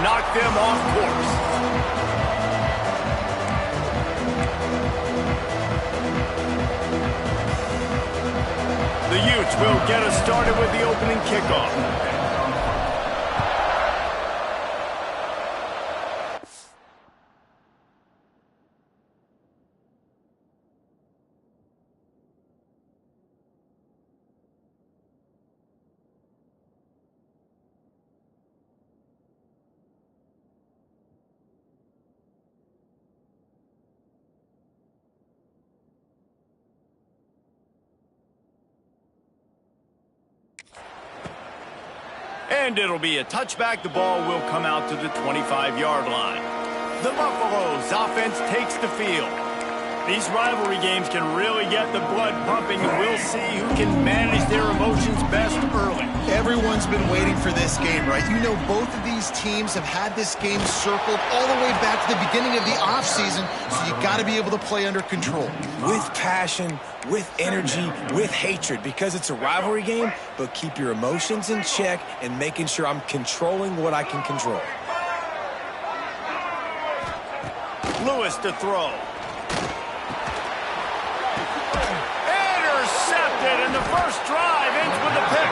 knock them off course. The Utes will get us started with the opening kickoff. And it'll be a touchback. The ball will come out to the 25-yard line. The Buffaloes offense takes the field. These rivalry games can really get the blood pumping, and we'll see who can manage their emotions best early. Everyone's been waiting for this game, right? You know, both of these teams have had this game circled all the way back to the beginning of the offseason, so you got to be able to play under control. With passion, with energy, with hatred, because it's a rivalry game, but keep your emotions in check and making sure I'm controlling what I can control. Lewis to throw. And the first drive ends with a pick.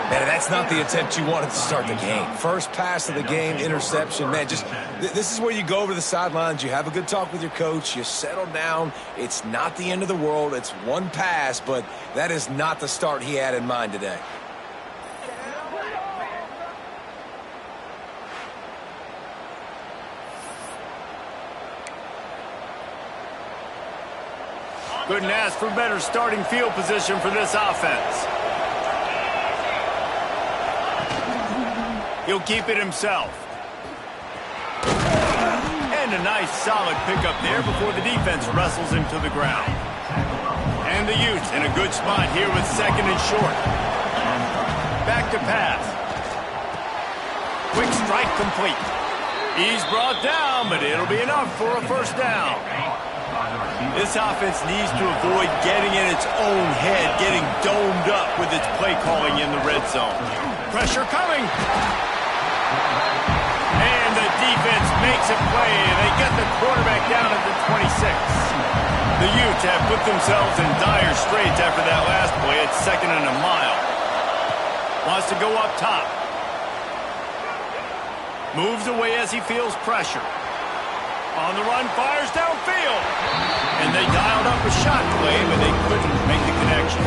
Man, that's not the attempt you wanted to start the game. First pass of the game, interception. Man, this is where you go over to the sidelines. You have a good talk with your coach. You settle down. It's not the end of the world. It's one pass, but that is not the start he had in mind today. Couldn't ask for better starting field position for this offense. He'll keep it himself. And a nice solid pickup there before the defense wrestles him to the ground. And the Utes in a good spot here with second and short. Back to pass. Quick strike complete. He's brought down, but it'll be enough for a first down. This offense needs to avoid getting in its own head, getting domed up with its play calling in the red zone. Pressure coming. And the defense makes a play. They get the quarterback down at the 26. The Utes have put themselves in dire straits after that last play. It's second and a mile. Wants to go up top. Moves away as he feels pressure. On the run, fires downfield. And they dialed up a shot play, but they couldn't make the connection.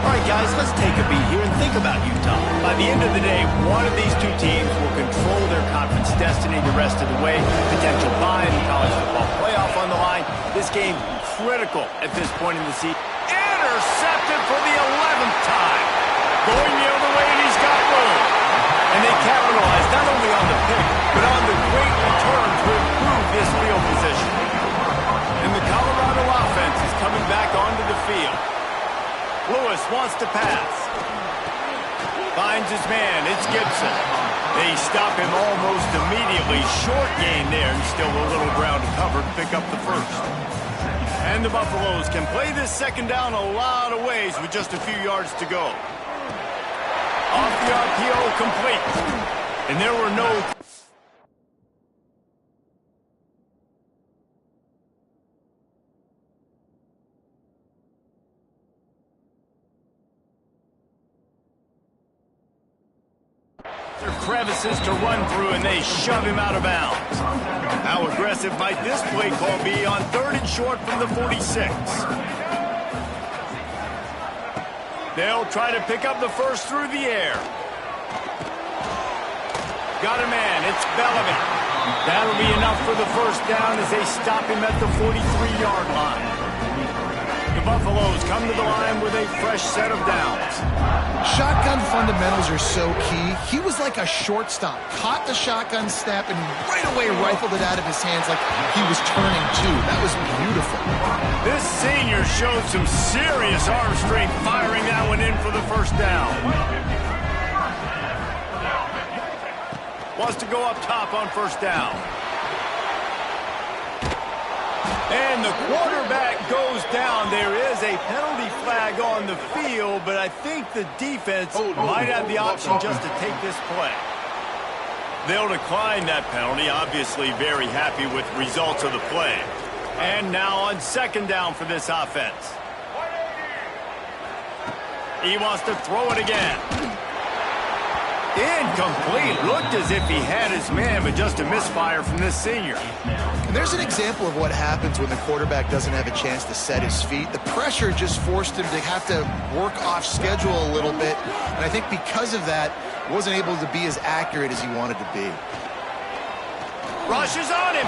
All right, guys, let's take a beat here and think about Utah. By the end of the day, one of these two teams will control their conference destiny the rest of the way. Potential bye in the college football playoff on the line. This game critical at this point in the season. Intercepted for the 11th time. Going the other way, and he's got room. And they capitalize not only on the pick, but on the great return to improve this field position. And the Colorado offense is coming back onto the field. Lewis wants to pass. Finds his man. It's Gibson. They stop him almost immediately. Short gain there, and still a little ground to cover to pick up the first. And the Buffaloes can play this second down a lot of ways with just a few yards to go. Off the RPO, complete. And there were no... crevices to run through, and they shove him out of bounds. How aggressive might this play call be on third and short from the 46? They'll try to pick up the first through the air. Got a man. It's Bellamy. That'll be enough for the first down as they stop him at the 43-yard line. The Buffaloes come to the line with a fresh set of downs. Shotgun fundamentals are so key. He was like a shortstop. Caught the shotgun snap and right away rifled it out of his hands like he was turning two. That was beautiful. This senior showed some serious arm strength firing that one in for the first down. Wants to go up top on first down. And the quarterback goes down. There is a penalty flag on the field, but I think the defense might have the option just to take this play. They'll decline that penalty, obviously very happy with results of the play. And now on second down for this offense. He wants to throw it again. Incomplete. Looked as if he had his man, but just a misfire from this senior. And there's an example of what happens when the quarterback doesn't have a chance to set his feet. The pressure just forced him to have to work off schedule a little bit. And I think because of that, wasn't able to be as accurate as he wanted to be. Rushes on him.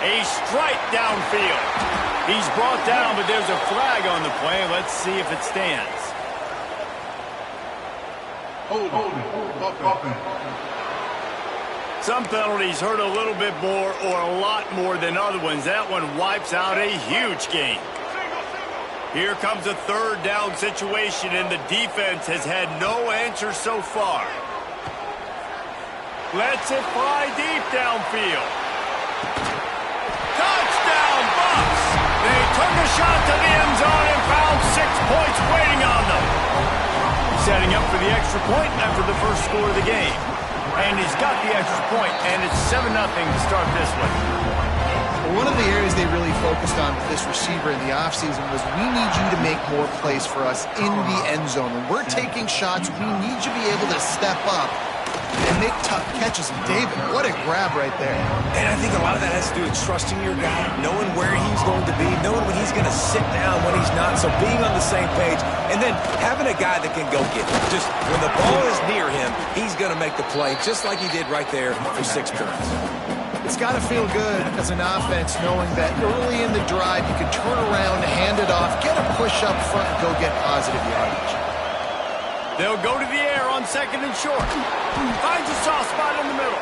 A strike downfield. He's brought down, but there's a flag on the play. Let's see if it stands. Some penalties hurt a little bit more or a lot more than other ones. That one wipes out a huge game. Here comes a third down situation, and the defense has had no answer so far. Lets it fly deep downfield. Touchdown, Bucks! They took a shot to the end zone and found 6 points waiting on them. Setting up for the extra point after the first score of the game. And he's got the extra point, and it's 7-0 to start this one. One of the areas they really focused on with this receiver in the offseason was we need you to make more plays for us in the end zone. When we're taking shots, we need you to be able to step up and make tough catches. And David, what a grab right there. And I think a lot of that has to do with trusting your guy, knowing where he's going to be, knowing when he's going to sit down, when he's not, so being on the same page, and then having a guy that can go get it. Just when the ball is near him, he's going to make the play, just like he did right there for 6 points. It's got to feel good as an offense knowing that early in the drive you can turn around, hand it off, get a push up front, and go get positive yardage. They'll go to the air on second and short. Finds a soft spot in the middle.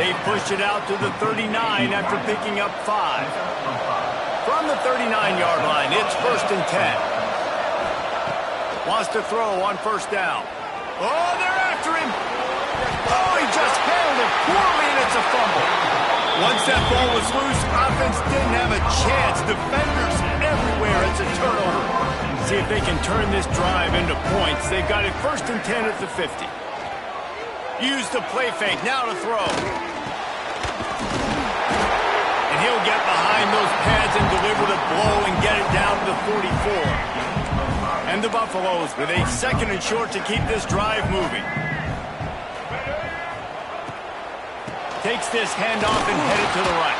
They push it out to the 39 after picking up 5. From the 39-yard line, it's 1st and 10. Wants to throw on first down. Oh, they're after him. Oh, he just handled it poorly, and it's a fumble. Once that ball was loose, offense didn't have a chance. Defenders everywhere. It's a turnover. See if they can turn this drive into points. They've got it 1st and 10 at the 50. Use the play fake. Now to throw. And he'll get behind those pads and deliver the blow and get it down to the 44. And the Buffaloes with a 2nd and short to keep this drive moving. Takes this handoff and headed to the right.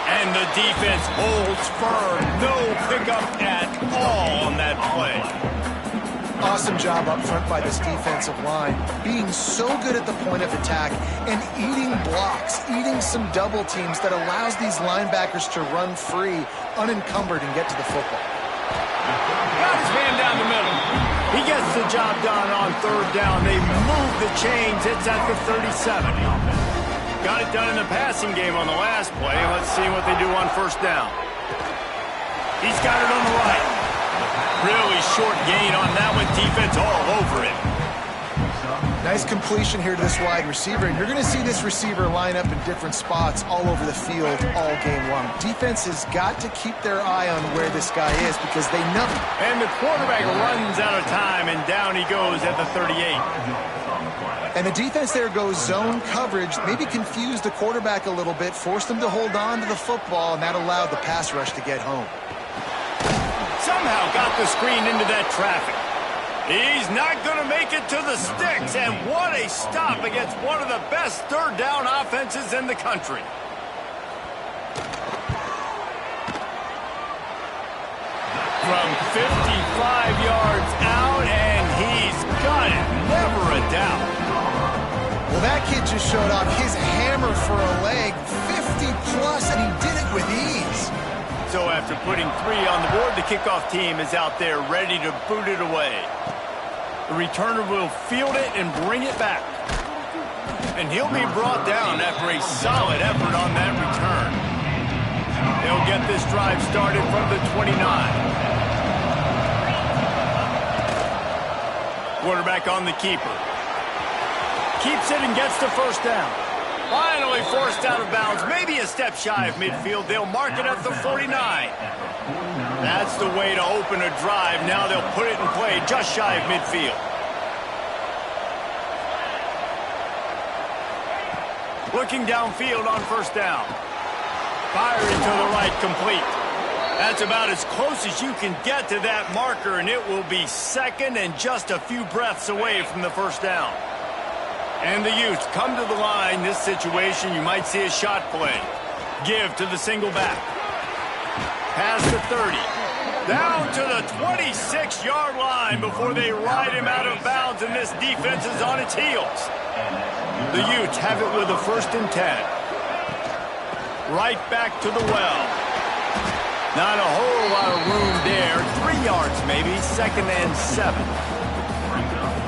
And the defense holds firm. No pickup at all on that play. Awesome job up front by this defensive line. Being so good at the point of attack and eating blocks, eating some double teams that allows these linebackers to run free, unencumbered, and get to the football. Got his man down the middle. He gets the job done on third down. They move the chains. It's at the 37. Got it done in the passing game on the last play. Let's see what they do on first down. He's got it on the right. Really short gain on that one. Defense all over it. Nice completion here to this wide receiver. And you're going to see this receiver line up in different spots all over the field all game long. Defense has got to keep their eye on where this guy is because they know. And the quarterback runs out of time, and down he goes at the 38. And the defense there goes zone coverage, maybe confused the quarterback a little bit, forced him to hold on to the football, and that allowed the pass rush to get home. Somehow got the screen into that traffic. He's not going to make it to the sticks, and what a stop against one of the best third down offenses in the country. From 55 yards out, and he's got it. Never a doubt. Well, that kid just showed off his hammer for a leg, 50-plus, and he did it with ease. So after putting 3 on the board, the kickoff team is out there ready to boot it away. The returner will field it and bring it back. And he'll be brought down after a solid effort on that return. They'll get this drive started from the 29. Quarterback on the keeper. Keeps it and gets the first down. Finally forced out of bounds. Maybe a step shy of midfield. They'll mark it at the 49. That's the way to open a drive. Now they'll put it in play just shy of midfield. Looking downfield on first down. Firing to the right, complete. That's about as close as you can get to that marker, and it will be second and just a few breaths away from the first down. And the Utes come to the line. This situation, you might see a shot play. Give to the single back. Pass to 30. Down to the 26-yard line before they ride him out of bounds, and this defense is on its heels. The Utes have it with a 1st and 10. Right back to the well. Not a whole lot of room there. 3 yards maybe, 2nd and 7.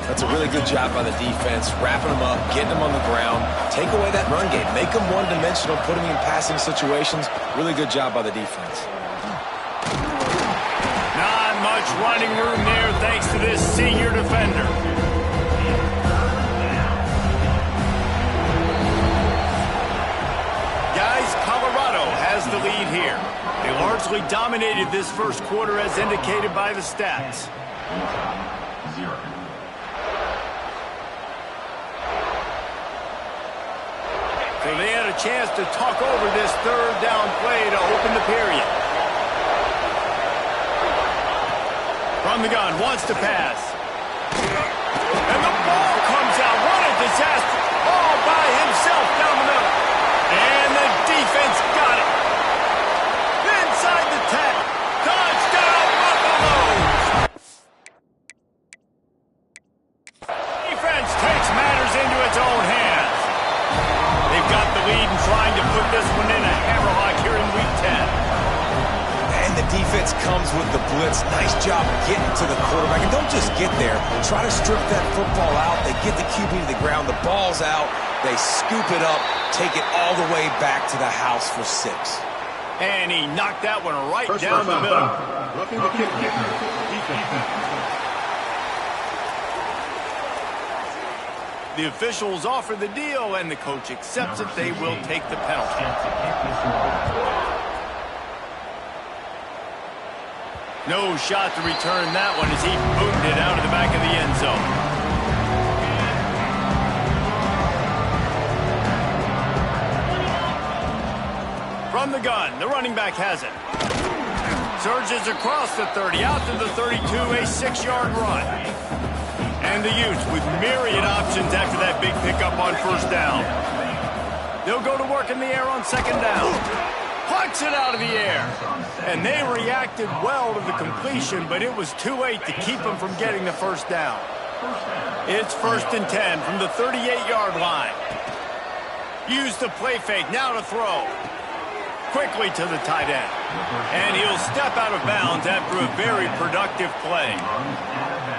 That's a really good job by the defense, wrapping them up, getting them on the ground, take away that run game, make them one-dimensional, put them in passing situations. Really good job by the defense. Not much running room there thanks to this senior defender. Guys, Colorado has the lead here. They largely dominated this first quarter as indicated by the stats. So they had a chance to talk over this 3rd down play to open the period. From the gun, wants to pass. And the ball comes out. What a disaster. All by himself down the middle. And the defense got it. Inside the 10. Touchdown, Buffaloes. Defense takes matters into its own hands. They've got the lead and trying to put this one in a hammerlock here in Week 10. And the defense comes with the blitz. Nice job getting to the quarterback. And don't just get there. Try to strip that football out. They get the QB to the ground. The ball's out. They scoop it up, take it all the way back to the house for 6. And he knocked that one right down the middle. The officials offer the deal, and the coach accepts it. They will take the penalty. No shot to return that one as he booted it out of the back of the end zone. From the gun, the running back has it. Surges across the 30, out to the 32, a 6-yard run. And the Utes with myriad options after that big pickup on first down. They'll go to work in the air on 2nd down. Punts it out of the air. And they reacted well to the completion, but it was too late to keep them from getting the first down. It's 1st and 10 from the 38-yard line. Use the play fake, now to throw. Quickly to the tight end. And he'll step out of bounds after a very productive play.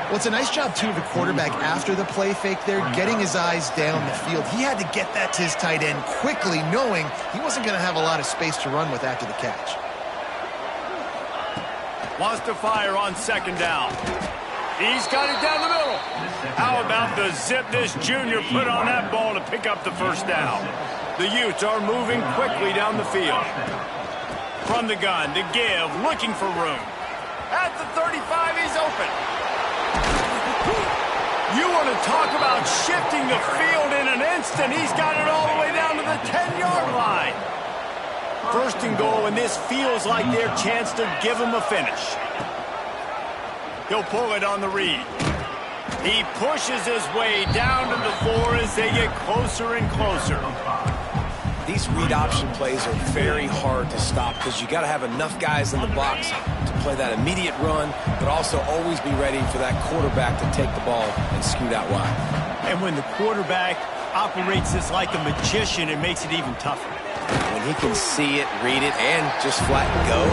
Well, it's a nice job, too, of the quarterback after the play fake there, getting his eyes down the field. He had to get that to his tight end quickly, knowing he wasn't going to have a lot of space to run with after the catch. Wants to fire on 2nd down. He's got it down the middle. How about the zip this junior put on that ball to pick up the first down? The Utes are moving quickly down the field. From the gun to Give, looking for room. At the 35, he's open. You want to talk about shifting the field in an instant. He's got it all the way down to the 10-yard line. 1st and goal, and this feels like their chance to give him a finish. He'll pull it on the read. He pushes his way down to the 4 as they get closer and closer. These read option plays are very hard to stop because you got to have enough guys in the box to play that immediate run, but also always be ready for that quarterback to take the ball and scoot out wide. And when the quarterback operates this like a magician, it makes it even tougher. When he can see it, read it, and just flat go,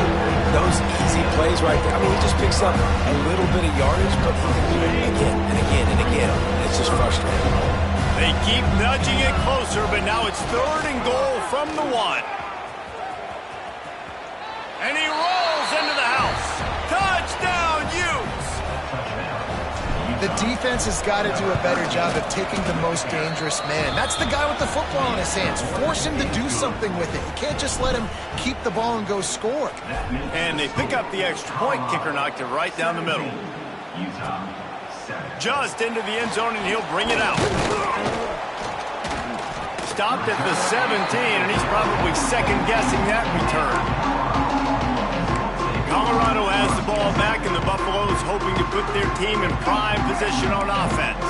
those easy plays right there. I mean, he just picks up a little bit of yardage, but he can do it again and again and again. It's just frustrating. They keep nudging it closer, but now it's 3rd and goal from the 1. And he rolls into the house. Touchdown, Utes! The defense has got to do a better job of taking the most dangerous man. That's the guy with the football in his hands. Force him to do something with it. You can't just let him keep the ball and go score. And they pick up the extra point. Kicker knocked it right down the middle. Just into the end zone, and he'll bring it out. stopped at the 17, and he's probably second-guessing that return. Colorado has the ball back, and the Buffaloes hoping to put their team in prime position on offense.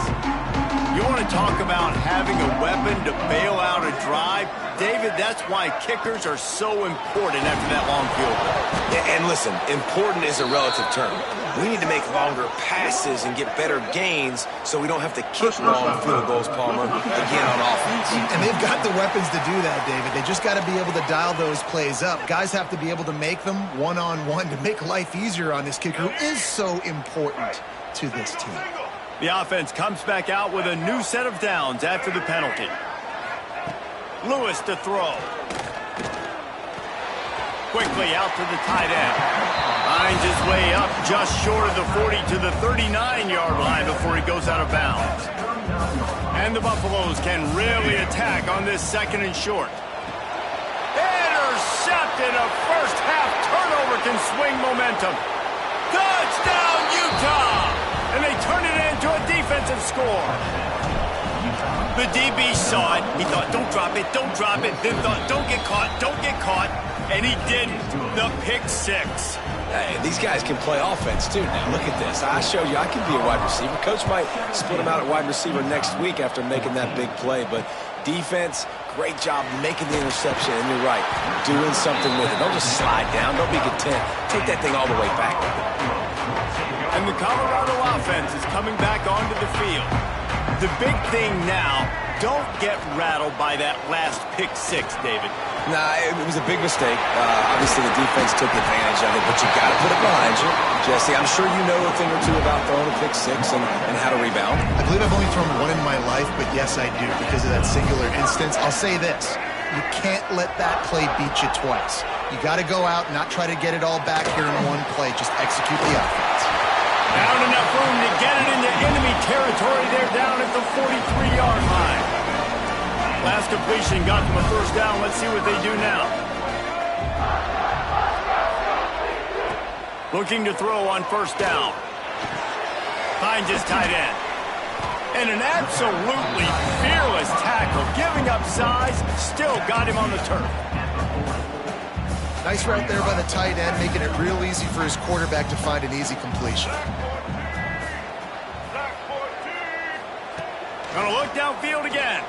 You want to talk about having a weapon to bail out a drive? David, that's why kickers are so important after that long field goal. Yeah, and listen, important is a relative term. We need to make longer passes and get better gains so we don't have to kick long field goals, Palmer, again on offense. And they've got the weapons to do that, David. They just got to be able to dial those plays up. Guys have to be able to make them one-on-one to make life easier on this kicker who is so important to this team. The offense comes back out with a new set of downs after the penalty. Lewis to throw. Quickly out to the tight end. Finds his way up just short of the 40 to the 39-yard line before he goes out of bounds. And the Buffaloes can really attack on this second and short. Intercepted. A first-half turnover can swing momentum. Touchdown, Utah! And they turn it into a defensive score. The DB saw it. He thought, don't drop it, don't drop it. Then thought, don't get caught, don't get caught. And he didn't. The pick six. Hey, these guys can play offense, too. Now, look at this. I showed you I can be a wide receiver. Coach might split him out at wide receiver next week after making that big play. But defense, great job making the interception. And you're right, doing something with it. Don't just slide down. Don't be content. Take that thing all the way back. And the Colorado offense is coming back onto the field. The big thing now, don't get rattled by that last pick six, David. Nah, it was a big mistake. Obviously, the defense took advantage of it, but you got to put it behind you. Jesse, I'm sure you know a thing or two about throwing a pick six and how to rebound. I believe I've only thrown one in my life, but yes, I do because of that singular instance. I'll say this. You can't let that play beat you twice. You got to go out and not try to get it all back here in one play. Just execute the offense. Found enough room to get it into enemy territory. They're down at the 43-yard line. Last completion got them a first down. Let's see what they do now. Looking to throw on first down. Finds his tight end. And an absolutely fearless tackle. Giving up size, still got him on the turf. Nice route there by the tight end, making it real easy for his quarterback to find an easy completion. Gonna look downfield again.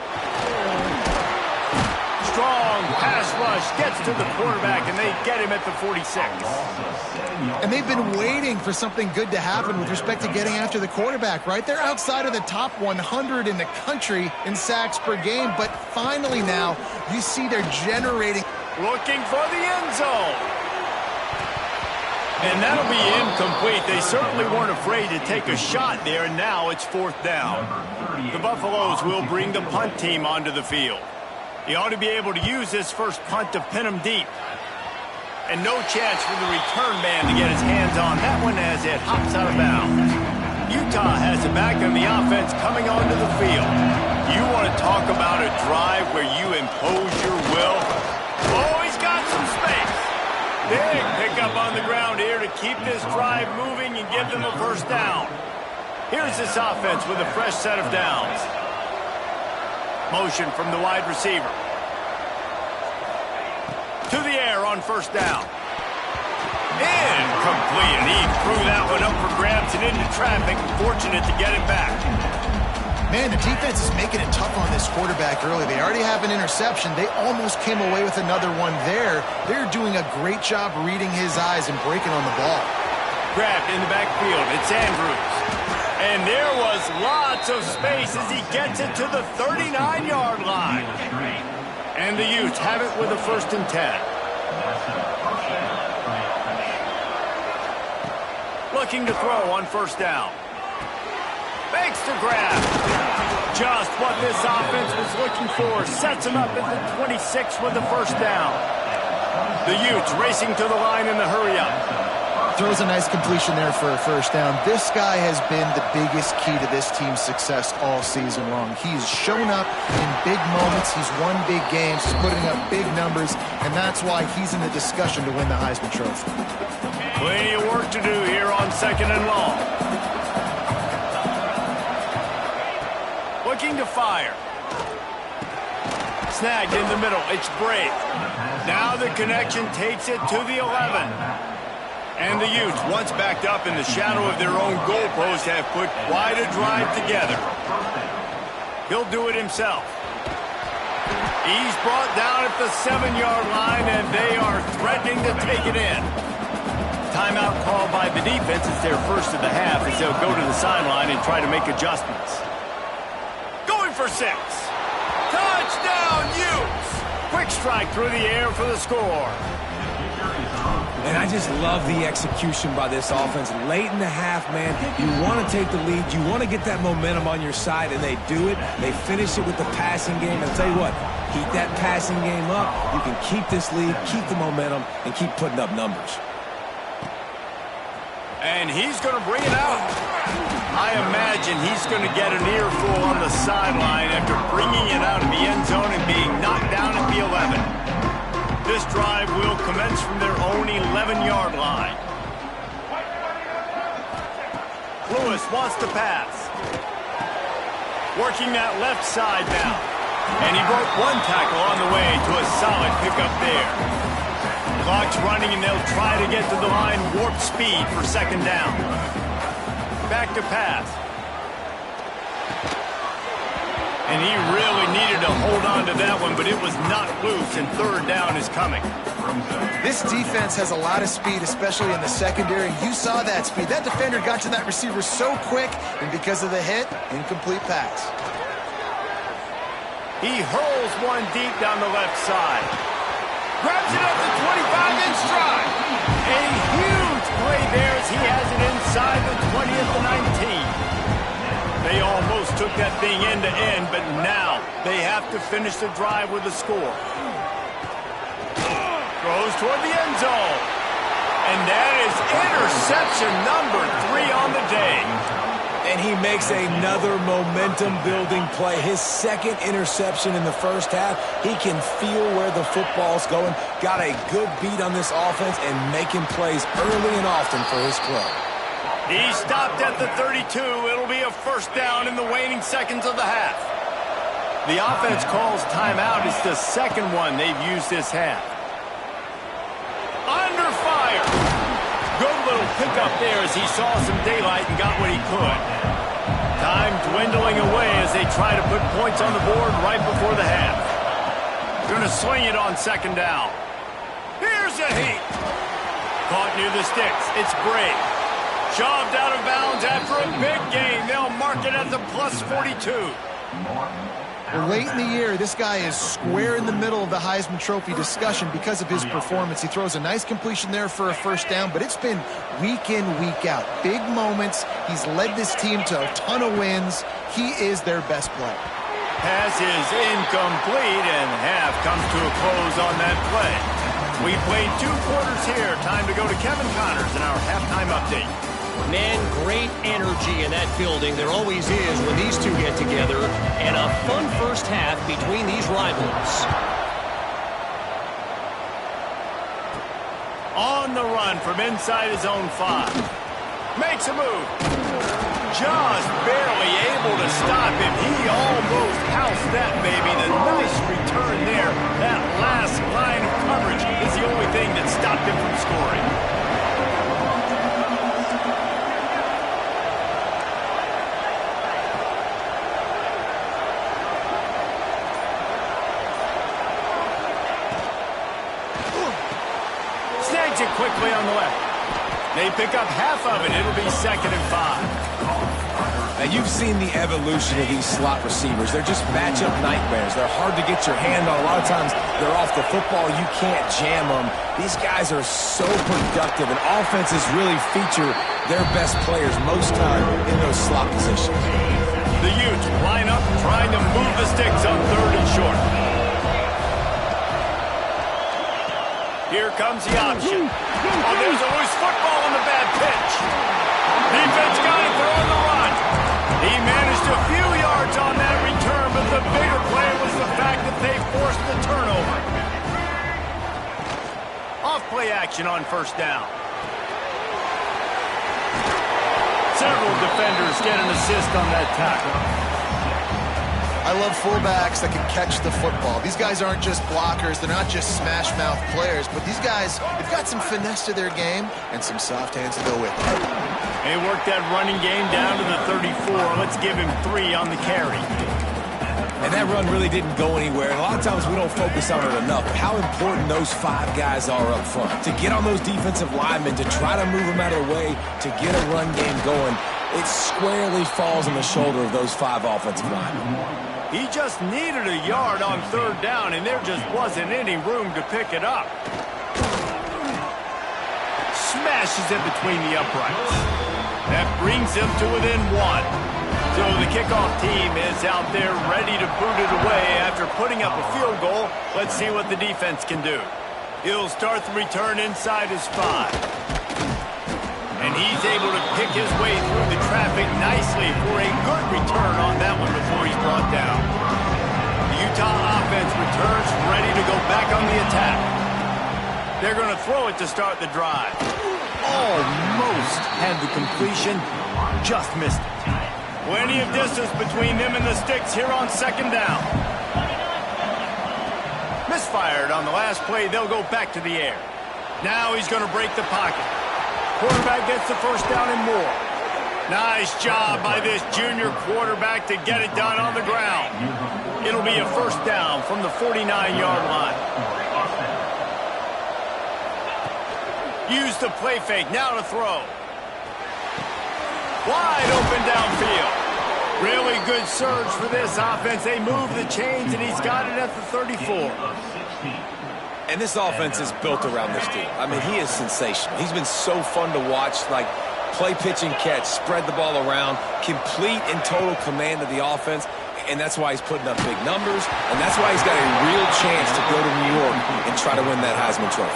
Strong pass rush gets to the quarterback, and they get him at the 46. And they've been waiting for something good to happen with respect to getting after the quarterback, right? They're outside of the top 100 in the country in sacks per game, but finally now you see they're generating. Looking for the end zone. And that'll be incomplete. They certainly weren't afraid to take a shot there, and now it's fourth down. The Buffaloes will bring the punt team onto the field. He ought to be able to use this first punt to pin him deep. And no chance for the return man to get his hands on that one as it hops out of bounds. Utah has it back on the offense coming onto the field. You want to talk about a drive where you impose your will? Oh, he's got some space. Big pickup on the ground here to keep this drive moving and give them a first down. Here's this offense with a fresh set of downs. Motion from the wide receiver. To the air on first down. Incomplete, and he threw that one up for grabs and into traffic. Fortunate to get it back. Man, the defense is making it tough on this quarterback early. They already have an interception. They almost came away with another one there. They're doing a great job reading his eyes and breaking on the ball. Grabbed in the backfield. It's Andrews. And there was lots of space as he gets it to the 39-yard line. And the Utes have it with a 1st and 10. Looking to throw on first down. Fakes the grab. Just what this offense was looking for. Sets him up at the 26 with the first down. The Utes racing to the line in the hurry-up. Throws a nice completion there for a first down. This guy has been the biggest key to this team's success all season long. He's shown up in big moments. He's won big games. He's putting up big numbers, and that's why he's in the discussion to win the Heisman Trophy. Plenty of work to do here on 2nd and long. Looking to fire. snagged in the middle. It's Brave. Now the connection takes it to the 11. And the Utes, once backed up in the shadow of their own goalpost, have put quite a drive together. He'll do it himself. He's brought down at the 7-yard line, and they are threatening to take it in. Timeout called by the defense. It's their first of the half as they'll go to the sideline and try to make adjustments. Going for 6. Touchdown, Utes! Quick strike through the air for the score. And I just love the execution by this offense. Late in the half, man, you want to take the lead. You want to get that momentum on your side, and they do it. They finish it with the passing game. And I'll tell you what, keep that passing game up. You can keep this lead, keep the momentum, and keep putting up numbers. And he's going to bring it out. I imagine he's going to get an earful on the sideline after bringing it out of the end zone and being knocked down at the 11. This drive will commence from their own 11-yard line. Lewis wants to pass. Working that left side now. And he broke one tackle on the way to a solid pickup there. Clock's running, and they'll try to get to the line warp speed for second down. Back to pass. And he really needed to hold on to that one, but it was not loose, and third down is coming. This defense has a lot of speed, especially in the secondary. You saw that speed. That defender got to that receiver so quick, and because of the hit, incomplete pass. He hurls one deep down the left side. Grabs it up the 25 in stride. A huge play there as he has it inside the 20 at the 19. They almost took that thing end to end, but now they have to finish the drive with a score. Throws toward the end zone. And that is interception number 3 on the day. And he makes another momentum-building play. His second interception in the first half. He can feel where the football's going. Got a good beat on this offense and making plays early and often for his club. He stopped at the 32. It'll be a first down in the waning seconds of the half. The offense calls timeout. It's the second one they've used this half. Under fire. Good little pickup there as he saw some daylight and got what he could. Time dwindling away as they try to put points on the board right before the half. Going to swing it on second down. Here's a heat. Caught near the sticks. It's Brave. Shoved out of bounds after a big gain. They'll mark it at the plus 42. Well, late in the year, this guy is square in the middle of the Heisman Trophy discussion because of his performance. He throws a nice completion there for a first down, but it's been week in, week out. Big moments. He's led this team to a ton of wins. He is their best player. Pass is incomplete, and half comes to a close on that play. We played 2 quarters here. Time to go to Kevin Connors in our halftime update. Man, great energy in that building. There always is when these two get together. And a fun first half between these rivals. On the run from inside his own 5. Makes a move. Just barely able to stop him. He almost housed that baby. The nice return there. That last line of coverage is the only thing that stopped him from scoring. Snags it quickly on the left. They pick up half of it. It'll be 2nd and 5. Now, you've seen the evolution of these slot receivers. They're just matchup nightmares. They're hard to get your hand on. A lot of times, they're off the football. You can't jam them. These guys are so productive, and offenses really feature their best players most time in those slot positions. The Utes line up trying to move the sticks on 3rd and short. Here comes the option. Oh, there's a loose football on the bad pitch. Defense got it. They're on the run. He managed a few yards on that return, but the bigger play was the fact that they forced the turnover. Off-play action on first down. Several defenders get an assist on that tackle. I love fullbacks that can catch the football. These guys aren't just blockers. They're not just smash-mouth players. But these guys, they've got some finesse to their game and some soft hands to go with it. They worked that running game down to the 34. Let's give him 3 on the carry. And that run really didn't go anywhere. And a lot of times we don't focus on it enough. But how important those 5 guys are up front. To get on those defensive linemen, to try to move them out of the way, to get a run game going, it squarely falls on the shoulder of those 5 offensive linemen. He just needed a yard on 3rd down, and there just wasn't any room to pick it up. Smashes it between the uprights. That brings him to within 1. So the kickoff team is out there ready to boot it away after putting up a field goal. Let's see what the defense can do. He'll start the return inside his 5. And he's able to pick his way through the traffic nicely for a good return on that one before he's brought down. The Utah offense returns ready to go back on the attack. They're going to throw it to start the drive. Almost had the completion, just missed it. Plenty of distance between them and the sticks here on 2nd down. Misfired on the last play. They'll go back to the air. Now he's going to break the pocket. Quarterback gets the 1st down and more. Nice job by this junior quarterback to get it done on the ground. It'll be a 1st down from the 49-yard line. Use the play fake, now to throw. Wide open downfield. Really good surge for this offense. They move the chains, and he's got it at the 34. And this offense is built around this dude. I mean, he is sensational. He's been so fun to watch, like play, pitch, and catch, spread the ball around, complete and total command of the offense, and that's why he's putting up big numbers, and that's why he's got a real chance to go to New York and try to win that Heisman Trophy.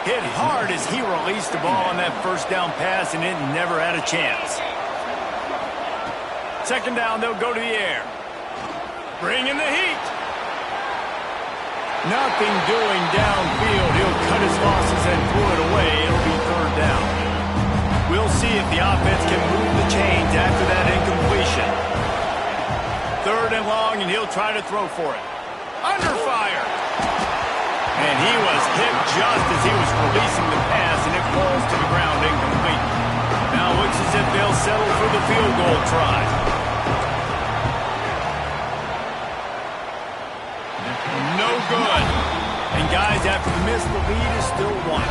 Hit hard as he released the ball on that 1st down pass, and it never had a chance. 2nd down, they'll go to the air. Bring in the heat. Nothing doing downfield. He'll cut his losses and throw it away. It'll be 3rd down. We'll see if the offense can move the chains after that incompletion. 3rd and long, and he'll try to throw for it. Under fire. And he was hit just as he was releasing the pass, and it falls to the ground incomplete. Now it looks as if they'll settle for the field goal try. No good. And guys, after the miss, the lead is still 1.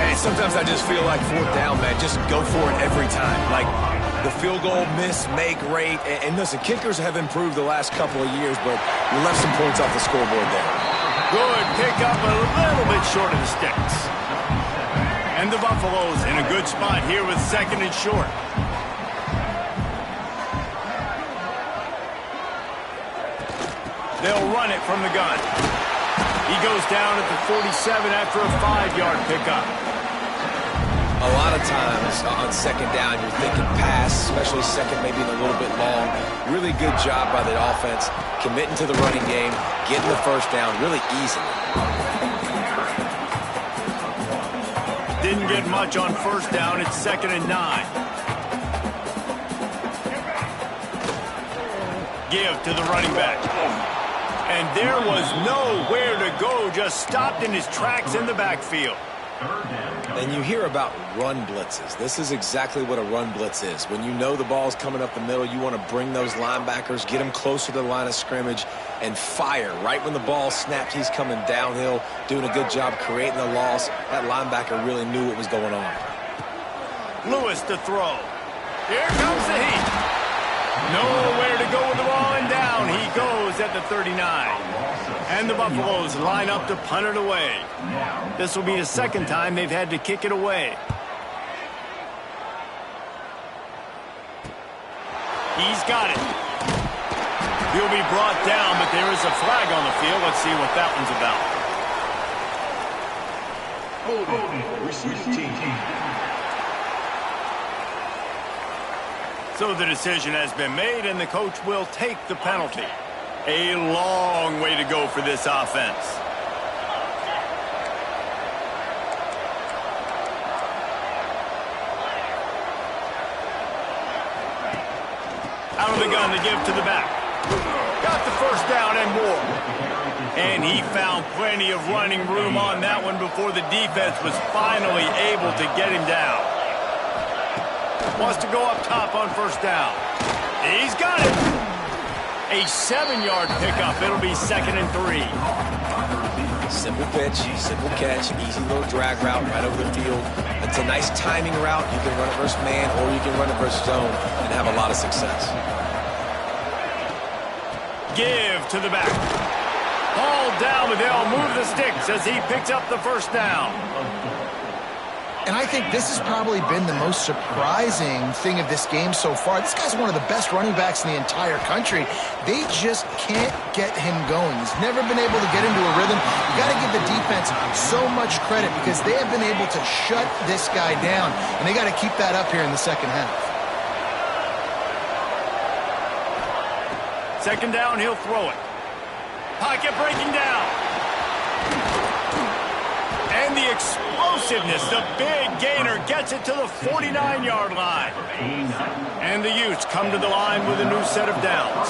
And sometimes I just feel like 4th down, man, just go for it every time. Like the field goal, miss, make, rate. And listen, kickers have improved the last couple of years, but we left some points off the scoreboard there. Good pick up, a little bit short of the sticks. And the Buffaloes in a good spot here with 2nd and short. They'll run it from the gun. He goes down at the 47 after a 5-yard pickup. A lot of times on 2nd down, you're thinking pass, especially 2nd, maybe a little bit long. Really good job by the offense, committing to the running game, getting the 1st down really easily. Didn't get much on 1st down. It's 2nd and 9. Give to the running back. And there was nowhere to go, just stopped in his tracks in the backfield. And you hear about run blitzes. This is exactly what a run blitz is. When you know the ball's coming up the middle, you want to bring those linebackers, get them closer to the line of scrimmage, and fire. Right when the ball snapped, he's coming downhill, doing a good job creating the loss. That linebacker really knew what was going on. Lewis to throw. Here comes the heat. Nowhere to go with the ball, and down he goes at the 39. And the Buffaloes line up to punt it away. This will be the 2nd time they've had to kick it away. He's got it. He'll be brought down, but there is a flag on the field. Let's see what that one's about. Receiving team. So the decision has been made, and the coach will take the penalty. A long way to go for this offense. Out of the gun to give to the back. Got the first down and more. And he found plenty of running room on that one before the defense was finally able to get him down. Wants to go up top on first down. He's got it. A 7-yard pickup. It'll be 2nd and 3. Simple pitch, simple catch, easy little drag route right over the field. It's a nice timing route. You can run it versus man or you can run it versus zone and have a lot of success. Give to the back. Ball down, but they'll move the sticks as he picks up the first down. And I think this has probably been the most surprising thing of this game so far. This guy's one of the best running backs in the entire country. They just can't get him going. He's never been able to get into a rhythm. You got to give the defense so much credit because they have been able to shut this guy down, and they got to keep that up here in the second half. Second down, he'll throw it. Pocket breaking down. And the explosiveness, the big gainer gets it to the 49-yard line. And the Utes come to the line with a new set of downs.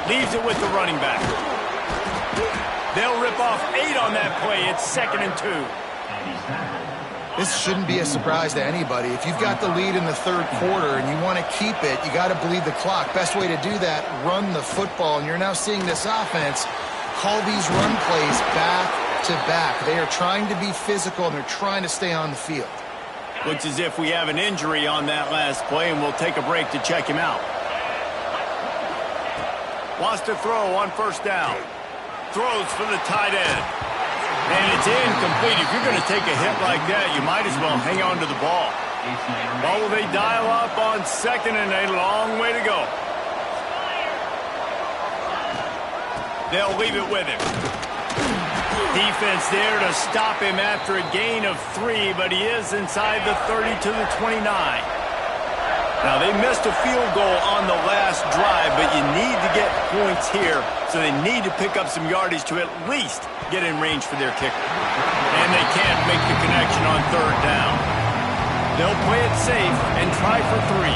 Leaves it with the running back. They'll rip off 8 on that play. It's 2nd and 2. This shouldn't be a surprise to anybody. If you've got the lead in the third quarter and you want to keep it, you got to bleed the clock. Best way to do that, run the football. And you're now seeing this offense call these run plays back to back. They are trying to be physical, and they're trying to stay on the field. Looks as if we have an injury on that last play, and we'll take a break to check him out. Wants to throw on first down. Throws for the tight end. And it's incomplete. If you're going to take a hit like that, you might as well hang on to the ball. Ball will they dial up on 2nd and a long way to go. They'll leave it with him. Defense there to stop him after a gain of 3, but he is inside the 30 to the 29. Now, they missed a field goal on the last drive, but you need to get points here, so they need to pick up some yardage to at least get in range for their kicker. And they can't make the connection on third down. They'll play it safe and try for 3.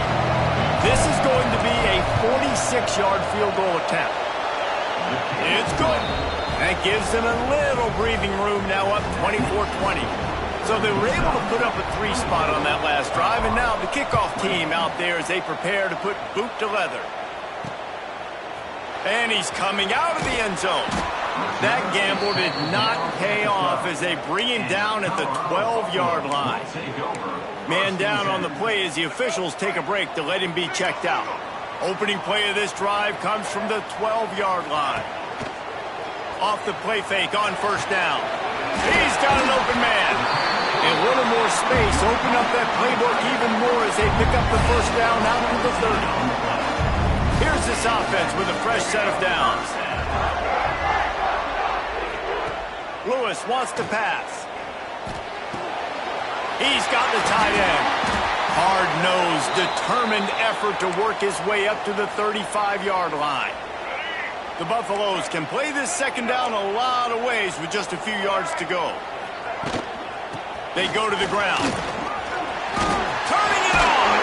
This is going to be a 46-yard field goal attempt. It's good. That gives them a little breathing room now up 24-20. So they were able to put up a 3 spot on that last drive, and now the kickoff team out there as they prepare to put boot to leather. And he's coming out of the end zone. That gamble did not pay off as they bring him down at the 12-yard line. Man down on the play as the officials take a break to let him be checked out. Opening play of this drive comes from the 12-yard line. Off the play fake on first down. He's got an open man. A little more space. Open up that playbook even more as they pick up the first down out to the 30. Here's this offense with a fresh set of downs. Lewis wants to pass. He's got the tight end. Hard-nosed, determined effort to work his way up to the 35-yard line. The Buffaloes can play this second down a lot of ways with just a few yards to go. They go to the ground. Turning it on!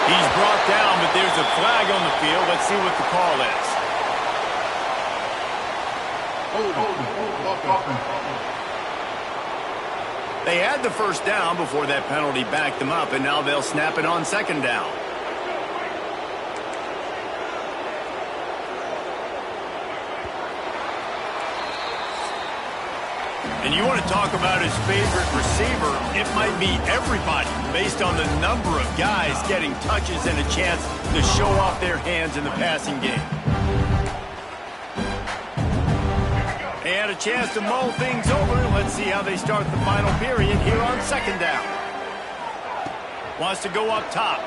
He's brought down, but there's a flag on the field. Let's see what the call is. They had the first down before that penalty backed them up, and now they'll snap it on second down. And you want to talk about his favorite receiver, it might be everybody based on the number of guys getting touches and a chance to show off their hands in the passing game. And a chance to mull things over. Let's see how they start the final period here on second down. Wants to go up top.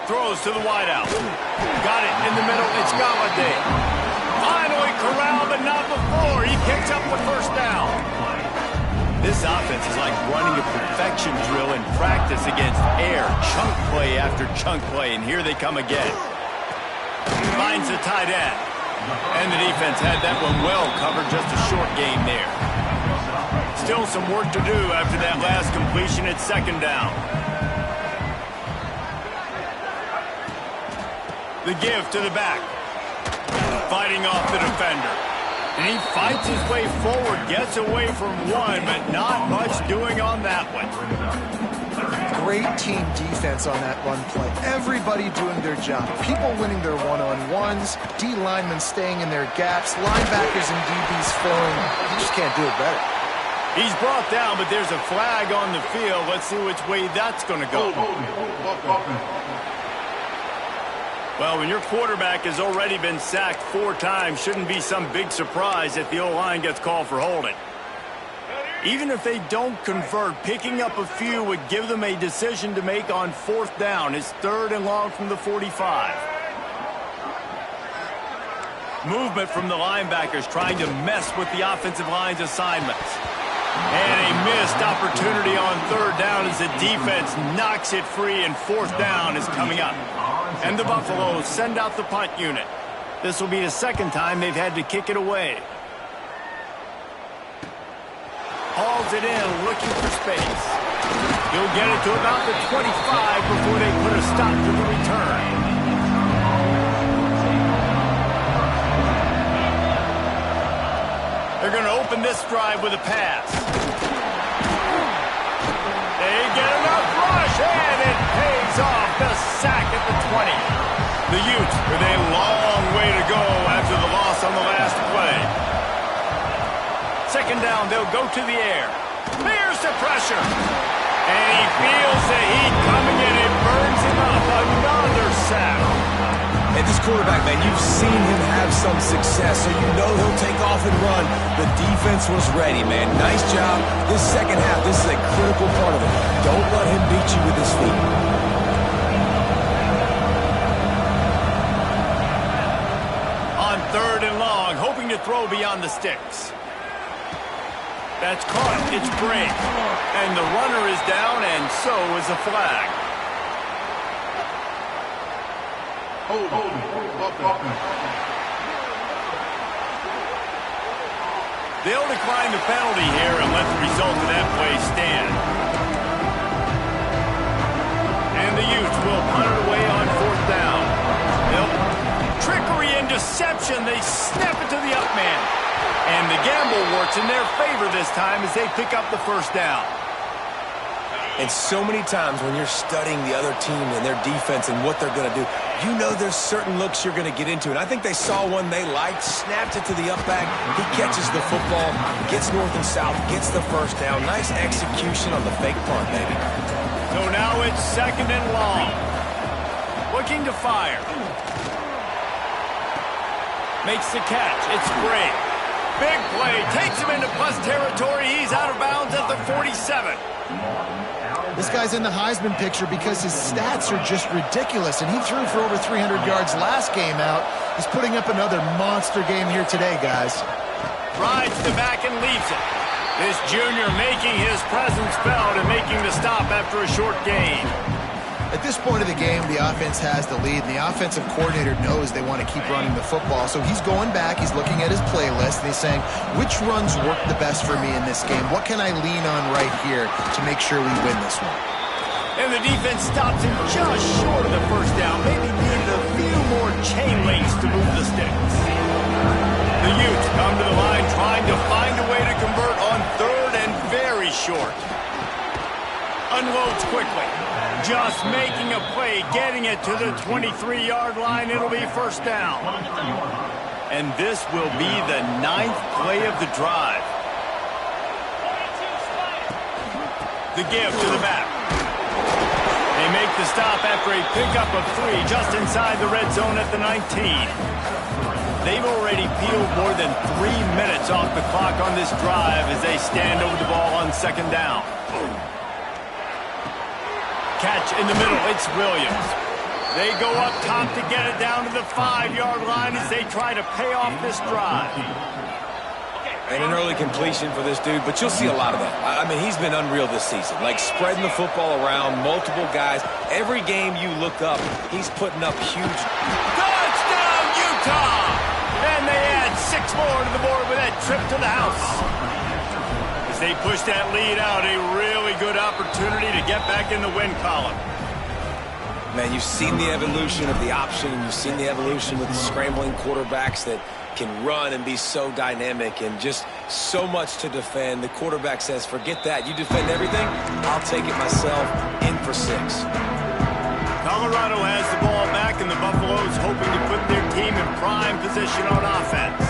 Throws to the wideout. Got it in the middle. It's Galladay. Finally corralled, but not before. He picks up the first down. This offense is like running a perfection drill in practice against air. Chunk play after chunk play, and here they come again. Finds the tight end. And the defense had that one well covered, just a short game there. Still some work to do after that last completion at second down. The give to the back. Fighting off the defender. And he fights his way forward, gets away from one, but not much doing on that one. Great team defense on that run play. Everybody doing their job. People winning their one-on-ones, D linemen staying in their gaps, linebackers and DBs flowing. You just can't do it better. He's brought down, but there's a flag on the field. Let's see which way that's going to go. Well, when your quarterback has already been sacked 4 times, shouldn't be some big surprise if the O-line gets called for holding. Even if they don't convert, picking up a few would give them a decision to make on 4th down. It's 3rd and long from the 45. Movement from the linebackers trying to mess with the offensive line's assignments. And a missed opportunity on 3rd down as the defense knocks it free, and 4th down is coming up. And the Buffaloes send out the punt unit. This will be the 2nd time they've had to kick it away. Hauls it in, looking for space. He'll get it to about the 25 before they put a stop to the return. They're going to open this drive with a pass. They get enough rush, and it pays off. The sack at the 20. The Utes with a long way to go after the loss on the last play. 2nd down, they'll go to the air. There's the pressure. And he feels the heat coming in. It burns him up. Another sack. And this quarterback, man, you've seen him have some success, so you know he'll take off and run. The defense was ready, man. Nice job. This 2nd half, this is a critical part of it. Don't let him beat you with his feet. On 3rd and long, hoping to throw beyond the sticks. That's caught. It's Gray. And the runner is down, and so is a flag. They'll decline the penalty here and let the result of that play stand. And the Utes will punt it away on 4th down. Trickery and deception. They snap it to the up man. And the gamble works in their favor this time as they pick up the 1st down. And so many times when you're studying the other team and their defense and what they're going to do, you know there's certain looks you're going to get into. And I think they saw one they liked, snapped it to the up back. He catches the football, gets north and south, gets the 1st down. Nice execution on the fake punt, baby. So now it's 2nd and long. Looking to fire. Makes the catch. It's great. Big play. Takes him into plus territory. He's out of bounds at the 47. This guy's in the Heisman picture because his stats are just ridiculous, and he threw for over 300 yards last game out. He's putting up another monster game here today, guys. Rides the back and leaves it. This junior making his presence felt and making the stop after a short gain. At this point of the game, the offense has the lead, and the offensive coordinator knows they want to keep running the football. So he's going back, he's looking at his playlist, and he's saying, which runs work the best for me in this game? What can I lean on right here to make sure we win this one? And the defense stops him just short of the 1st down. Maybe needed a few more chain links to move the sticks. The Utes come to the line trying to find a way to convert on 3rd and very short. Unloads quickly. Just making a play, getting it to the 23-yard line. It'll be 1st down. And this will be the 9th play of the drive. The give to the back. They make the stop after a pickup of 3 just inside the red zone at the 19. They've already peeled more than 3 minutes off the clock on this drive as they stand over the ball on 2nd down. Catch in the middle, it's Williams. They go up top to get it down to the 5-yard line as they try to pay off this drive. And an early completion for this dude, but you'll see a lot of that. I mean, he's been unreal this season. Like, spreading the football around, multiple guys. Every game you look up, he's putting up huge... Touchdown, Utah! And they add 6 more to the board with that trip to the house. As they push that lead out, a really good opportunity to get back in the win column. Man, you've seen the evolution of the option, and you've seen the evolution with the scrambling quarterbacks that can run and be so dynamic and just so much to defend. The quarterback says, forget that. You defend everything, I'll take it myself. In for 6. Colorado has the ball back, and the Buffaloes hoping to put their team in prime position on offense.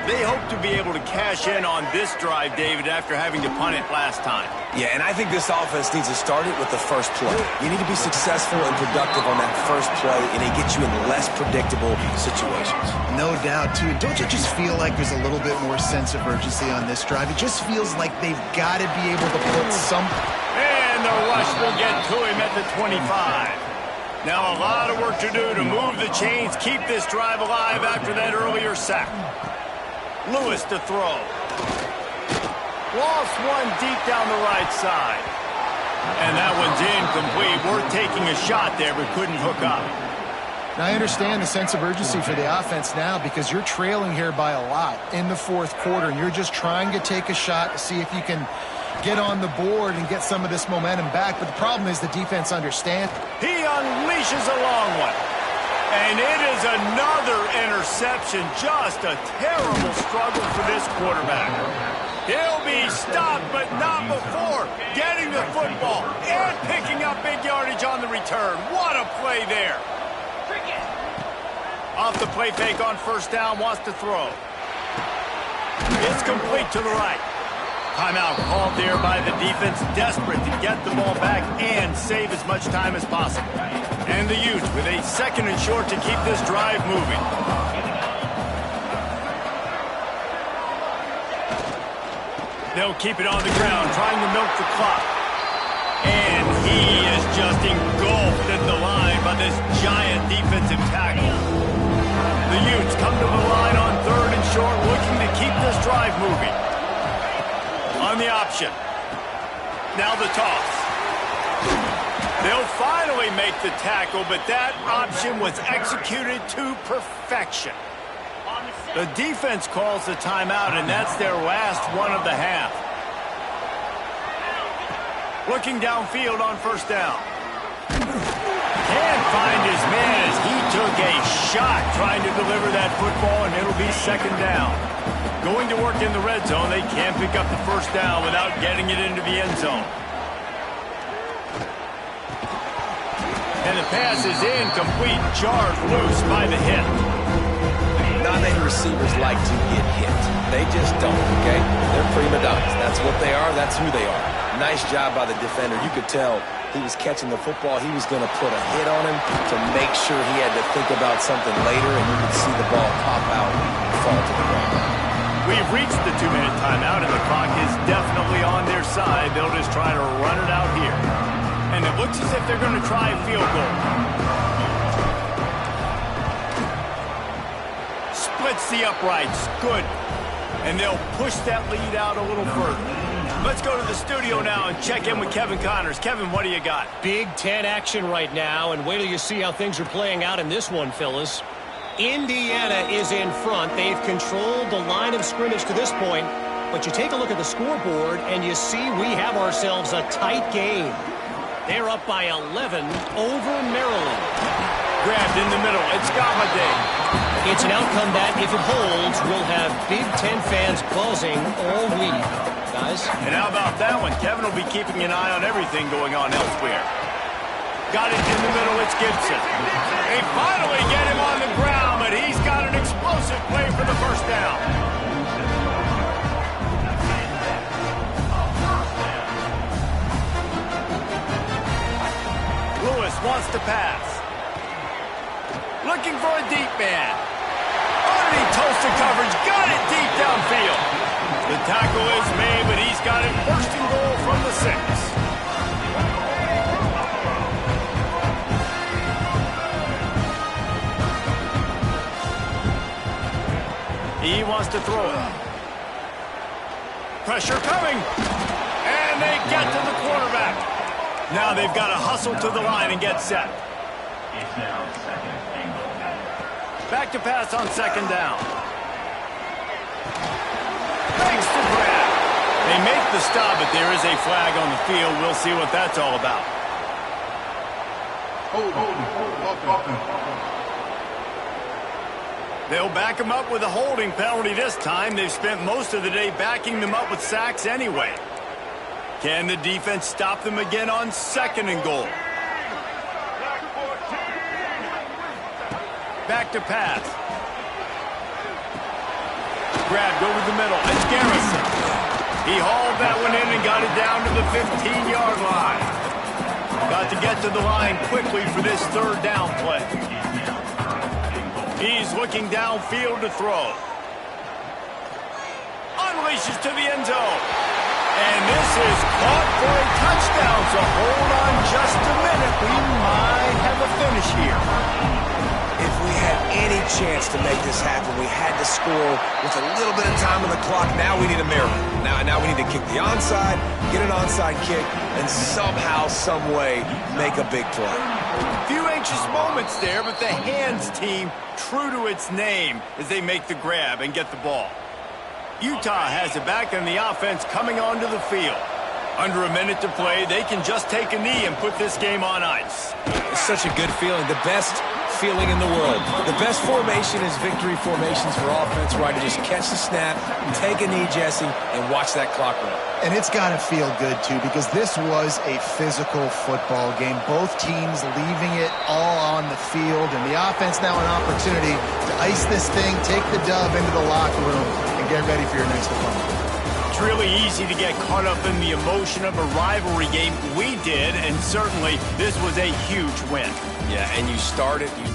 They hope to be able to cash in on this drive, David, after having to punt it last time. Yeah, and I think this offense needs to start it with the first play. You need to be successful and productive on that first play, and it gets you in less predictable situations. No doubt, too. Don't you just feel like there's a little bit more sense of urgency on this drive? It just feels like they've got to be able to put some... And the rush will get to him at the 25. Now a lot of work to do to move the chains, keep this drive alive after that earlier sack. Lewis to throw. Lost one deep down the right side. And that one's incomplete. Worth taking a shot there, but couldn't hook up. Now, I understand the sense of urgency for the offense now because you're trailing here by a lot in the fourth quarter, and you're just trying to take a shot to see if you can get on the board and get some of this momentum back. But the problem is the defense understands. He unleashes a long one. And it is another interception. Just a terrible struggle for this quarterback. He'll be stopped, but not before getting the football and picking up big yardage on the return. What a play there. Off the play fake on first down, wants to throw. It's complete to the right. Timeout called there by the defense, desperate to get the ball back and save as much time as possible. And the Utes with a second and short to keep this drive moving. They'll keep it on the ground, trying to milk the clock. And he is just engulfed at the line by this giant defensive tackle. The Utes come to the line on third and short, looking to keep this drive moving. On the option. Now the toss. They'll finally make the tackle, but that option was executed to perfection. The defense calls the timeout, and that's their last one of the half. Looking downfield on first down. Can't find his man as he took a shot trying to deliver that football, and it'll be second down. Going to work in the red zone, they can't pick up the first down without getting it into the end zone. And the pass is incomplete, jarred loose by the hit. Non-native receivers like to get hit. They just don't, okay? They're prima donnas. That's what they are. That's who they are. Nice job by the defender. You could tell he was catching the football. He was going to put a hit on him to make sure he had to think about something later, and you could see the ball pop out and fall to the ground. We've reached the 2-minute timeout, and the clock is definitely on their side. They'll just try to run it out here. And it looks as if they're going to try a field goal. Splits the uprights. Good. And they'll push that lead out a little further. Let's go to the studio now and check in with Kevin Connors. Kevin, what do you got? Big Ten action right now, and wait till you see how things are playing out in this one, fellas. Indiana is in front. They've controlled the line of scrimmage to this point, but you take a look at the scoreboard, and you see we have ourselves a tight game. They're up by 11 over Maryland. Grabbed in the middle. It's Galladay. It's an outcome that, if it holds, will have Big Ten fans buzzing all week. Guys? And how about that one? Kevin will be keeping an eye on everything going on elsewhere. Got it in the middle. It's Gibson. They finally get him on the ground, but he's got an explosive play for the first down. Lewis wants to pass. Looking for a deep man. Underneath toasted coverage. Got it deep downfield. The tackle is made, but he's got it first and goal from the 6. He wants to throw it. Pressure coming. And they get to the quarterback. Now they've got to hustle to the line and get set. Back to pass on second down. Thanks to grab. They make the stop, but there is a flag on the field. We'll see what that's all about. They'll back him up with a holding penalty this time. They've spent most of the day backing them up with sacks anyway. Can the defense stop them again on 2nd and goal? Back to pass. Grabbed over the middle. It's Garrison. He hauled that one in and got it down to the 15-yard line. Got to get to the line quickly for this 3rd down play. He's looking downfield to throw. Unleashes to the end zone. And this is caught for a touchdown, so hold on just a minute. We might have a finish here. If we had any chance to make this happen, we had to score with a little bit of time on the clock. Now we need a miracle. Now we need to kick the onside, get an onside kick, and somehow, some way, make a big play. Few anxious moments there, but the hands team true to its name as they make the grab and get the ball. Utah has it back in the offense coming onto the field. Under a minute to play, they can just take a knee and put this game on ice. It's such a good feeling, the best feeling in the world. The best formation is victory formations for offense, where I can just catch the snap, take a knee, Jesse, and watch that clock run. And it's got to feel good, too, because this was a physical football game. Both teams leaving it all on the field, and the offense now an opportunity to ice this thing, take the dub into the locker room, and get ready for your next opponent. It's really easy to get caught up in the emotion of a rivalry game. We did, and certainly this was a huge win. Yeah, and you start it, you